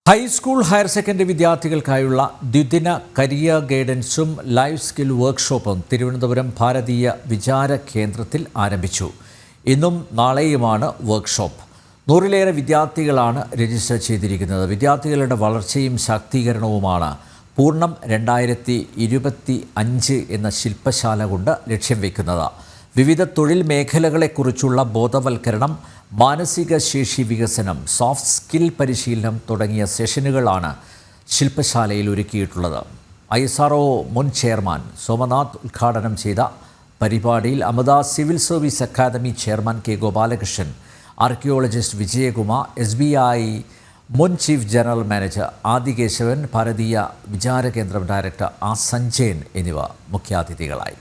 High school higher secondary വിദ്യാർത്ഥികൾക്കായുള്ള ദ്വിദിന career ഗൈഡൻസും life skill വർക്ക്ഷോപ്പും Thiruvananthapuram Bharatiya Vichara കേന്ദ്രത്തിൽ ആരംഭിച്ചു. ഇന്നും നാളെയുമാണ് വർക്ക്ഷോപ്പ്. 100-ലേറെ വിദ്യാർത്ഥികളാണ് രജിസ്റ്റർ ചെയ്തിരിക്കുന്നത്. വിദ്യാർത്ഥികളുടെ വളർച്ചയും ശാക്തീകരണവുമാണ് പൂർണ്ണം 2025 എന്ന ശില്പശാല കൊണ്ട് ലക്ഷ്യം വയ്ക്കുന്നത്. വിവിധ തൊഴിൽ മേഖലകളെക്കുറിച്ചുള്ള ബോധവൽക്കരണം, മാനസിക ശേഷി വികസനം, സോഫ്റ്റ് സ്കിൽ പരിശീലനം തുടങ്ങിയ സെഷനുകളാണ് ശില്പശാലയിൽ ഒരുക്കിയിട്ടുള്ളത്. ISRO മുൻ ചെയർമാൻ സോമനാഥ് ഉദ്ഘാടനം ചെയ്ത പരിപാടിയിൽ Amrita civil service academy chairman K. Gopalakrishnan, archaeologist Vijayakumar, SBI മുൻ chief general manager Adikesavan, Bharatiya Vichara കേന്ദ്രം ഡയറക്ടർ സഞ്ജയൻ എന്നിവർ മുഖ്യാതിഥികളായി.